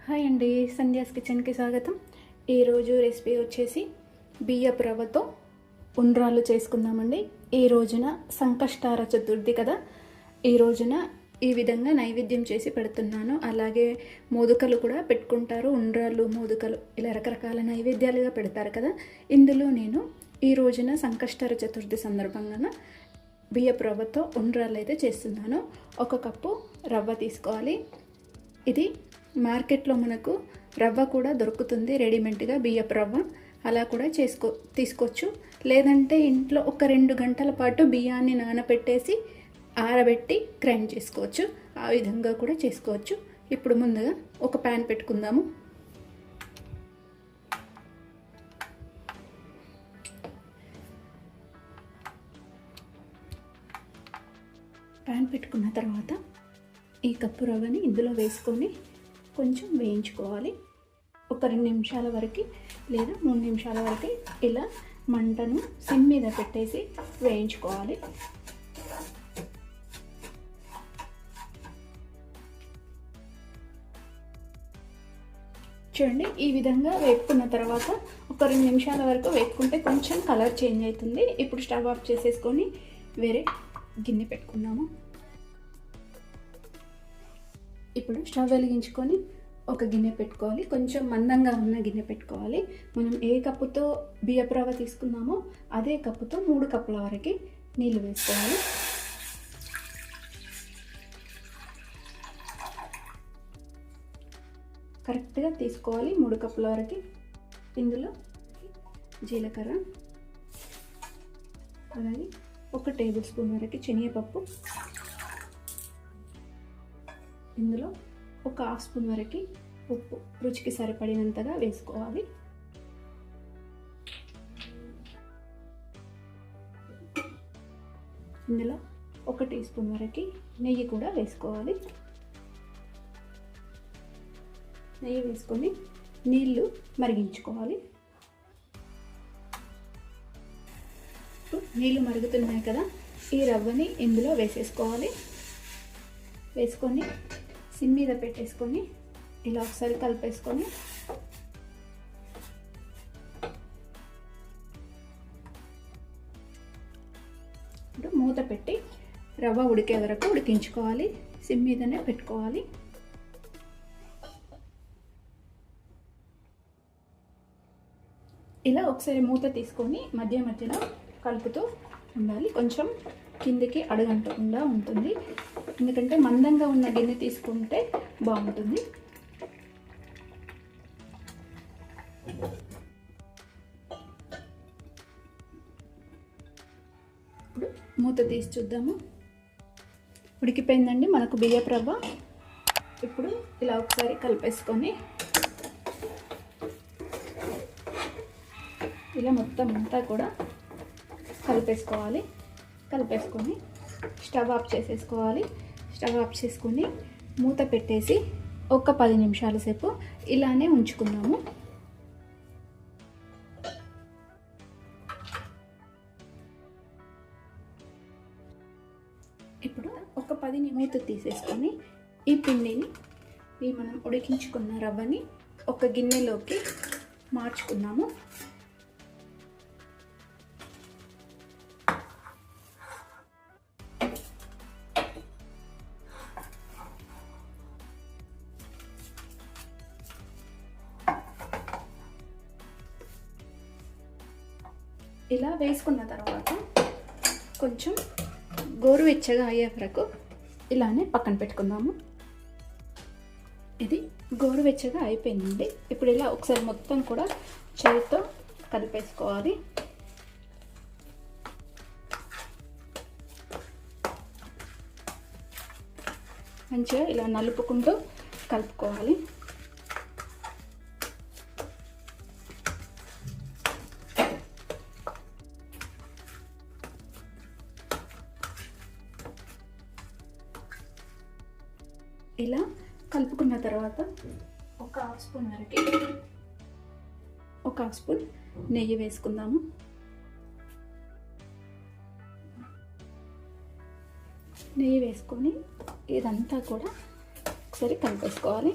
Hi అండి, సంధ్యాస్ కిచెన్కి స్వాగతం. ఈరోజు రెసిపీ వచ్చేసి బియ్యపు రవ్వతో ఉండ్రాళ్ళు చేసుకుందామండి. ఈ రోజున సంకష్టార చతుర్థి కదా, ఈ రోజున ఈ విధంగా నైవేద్యం చేసి పెడుతున్నాను. అలాగే మోదుకలు కూడా పెట్టుకుంటారు, ఉండ్రాళ్ళు మోదుకలు ఇలా రకరకాల నైవేద్యాలుగా పెడతారు కదా. ఇందులో నేను ఈ రోజున సంకష్టార చతుర్థి సందర్భంగా బియ్యపు రవ్వతో ఉండ్రాళ్ళు అయితే చేస్తున్నాను. 1 కప్పు రవ్వ తీసుకోవాలి. ఇది మార్కెట్లో మనకు రవ్వ కూడా దొరుకుతుంది రెడీమేడ్గా, బియ్యపు రవ్వ అలా కూడా తీసుకోవచ్చు. లేదంటే ఇంట్లో ఒక 2 గంటల పాటు బియ్యాన్ని నానబెట్టేసి ఆరబెట్టి గ్రైండ్ చేసుకోవచ్చు. ఆ విధంగా కూడా చేసుకోవచ్చు. ఇప్పుడు ముందుగా ఒక ప్యాన్ పెట్టుకుందాము. ప్యాన్ పెట్టుకున్న తర్వాత ఈ కప్పు రవ్వని ఇందులో వేసుకొని కొంచెం వేయించుకోవాలి. ఒక 2 నిమిషాల వరకు లేదా 3 నిమిషాల వరకు ఇలా మంటను సిమ్ మీద పెట్టేసి వేయించుకోవాలి. చూడండి, ఈ విధంగా వేపుకున్న తర్వాత ఒక 2 నిమిషాల వరకు వేపుకుంటే కొంచెం కలర్ చేంజ్ అవుతుంది. ఇప్పుడు స్టవ్ ఆఫ్ చేసేసుకొని వేరే గిన్నె పెట్టుకుందాము. ఇప్పుడు స్టవ్ వెలిగించుకొని ఒక గిన్నె పెట్టుకోవాలి. కొంచెం మందంగా ఉన్న గిన్నె పెట్టుకోవాలి. మనం ఏ కప్పుతో బియ్యపు రవ్వ తీసుకున్నామో అదే కప్పుతో 3 కప్పుల వరకు నీళ్ళు వేసుకోవాలి. కరెక్ట్గా తీసుకోవాలి 3 కప్పుల వరకు. ఇందులో జీలకర్ర, అలాగే 1 టేబుల్ స్పూన్ వరకు శనగపప్పు, ఇందులో 1 హాఫ్ స్పూన్ వరకు ఉప్పు రుచికి సరిపడినంతగా వేసుకోవాలి. ఇందులో 1 టీ స్పూన్ వరకు నెయ్యి కూడా వేసుకోవాలి. నెయ్యి వేసుకొని నీళ్ళు మరిగించుకోవాలి. నీళ్ళు మరుగుతున్నాయి కదా, ఈ రవ్వని ఇందులో వేసేసుకోవాలి. వేసుకొని సిమ్ మీద పెట్టేసుకొని ఇలా ఒకసారి కలిపేసుకొని ఇప్పుడు మూత పెట్టి రవ్వ ఉడికే వరకు ఉడికించుకోవాలి. సిమ్ మీదనే పెట్టుకోవాలి. ఇలా ఒకసారి మూత తీసుకొని మధ్య మధ్యలో కలుపుతూ ఉండాలి. కొంచెం కిందికి అడుగంటకుండా ఉంటుంది, ఎందుకంటే మందంగా ఉన్న గిన్నె తీసుకుంటే బాగుంటుంది. ఇప్పుడు మూత తీసి చూద్దాము. ఉడికిపోయిందండి మనకు బియ్యపు రవ్వ. ఇప్పుడు ఇలా ఒకసారి కలిపేసుకొని ఇలా మొత్తం అంతా కూడా కలిపేసుకోవాలి. కలిపేసుకొని స్టవ్ ఆఫ్ చేసేసుకోవాలి. స్టవ్ ఆఫ్ చేసుకొని మూత పెట్టేసి ఒక 10 నిమిషాల సేపు ఇలానే ఉంచుకుందాము. ఇప్పుడు ఒక 10 మూత తీసేసుకొని ఈ పిండిని, ఈ మనం ఉడికించుకున్న రవ్వని ఒక గిన్నెలోకి మార్చుకున్నాము. ఇలా వేసుకున్న తర్వాత కొంచెం గోరువెచ్చగా అయ్యే వరకు ఇలానే పక్కన పెట్టుకుందాము. ఇది గోరువెచ్చగా అయిపోయిందండి. ఇప్పుడు ఇలా ఒకసారి మొత్తం కూడా చేతితో కలిపేసుకోవాలి. మంచిగా ఇలా నలుపుకుంటూ కలుపుకోవాలి. ఇలా కలుపుకున్న తర్వాత ఒక హాఫ్ స్పూన్ నెయ్యి వేసుకుందాము. నెయ్యి వేసుకొని ఇదంతా కూడా ఒకసారి కలిపేసుకోవాలి.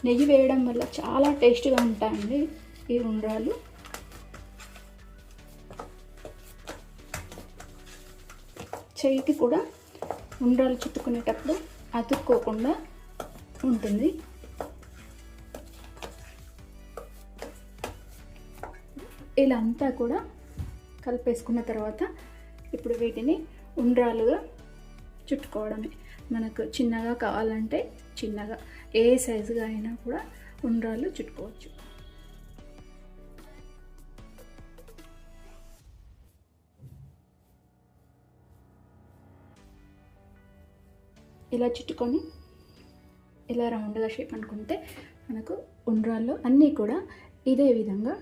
నెయ్యి వేయడం వల్ల చాలా టేస్ట్గా ఉంటాయండి ఈ ఉండ్రాలు. చెయ్యికి కూడా ఉండ్రాలు చుట్టుకునేటప్పుడు అతుక్కోకుండా ఉంటుంది. ఇలా అంతా కూడా కలిపేసుకున్న తర్వాత ఇప్పుడు వీటిని ఉండ్రాలుగా చుట్టుకోవడమే. మనకు చిన్నగా కావాలంటే చిన్నగా, ఏ సైజుగా అయినా కూడా ఉండ్రాలు చుట్టుకోవచ్చు. ఇలా చుట్టుకొని ఇలా రౌండ్గా షేప్ అనుకుంటే మనకు ఉండ్రాళ్ళు అన్నీ కూడా ఇదే విధంగా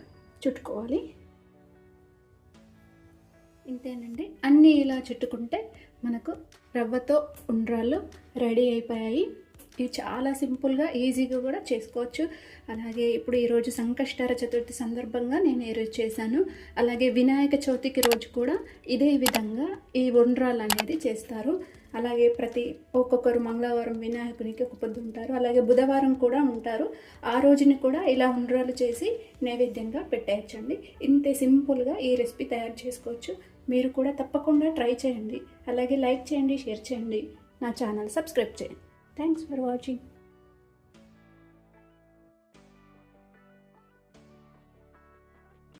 చుట్టుకోవాలి. ఇంతేనండి, అన్నీ ఇలా చుట్టుకుంటే మనకు రవ్వతో ఉండ్రాళ్ళు రెడీ అయిపోయాయి. ఇవి చాలా సింపుల్గా ఈజీగా కూడా చేసుకోవచ్చు. అలాగే ఇప్పుడు ఈరోజు సంకష్టార చతుర్థి సందర్భంగా నేను ఈరోజు చేశాను. అలాగే వినాయక చవితికి రోజు కూడా ఇదే విధంగా ఈ ఉండ్రాళ్ళు అనేది చేస్తారు. అలాగే ఒక్కొక్కరు మంగళవారం వినాయకునికి ఒక పొద్దు ఉంటారు, అలాగే బుధవారం కూడా ఉంటారు. ఆ రోజుని కూడా ఇలా ఉండ్రాలు చేసి నైవేద్యంగా పెట్టేయచ్చండి. ఇంతే సింపుల్గా ఈ రెసిపీ తయారు చేసుకోవచ్చు. మీరు కూడా తప్పకుండా ట్రై చేయండి. అలాగే లైక్ చేయండి, షేర్ చేయండి, నా ఛానల్ సబ్స్క్రైబ్ చేయండి. Thanks for watching.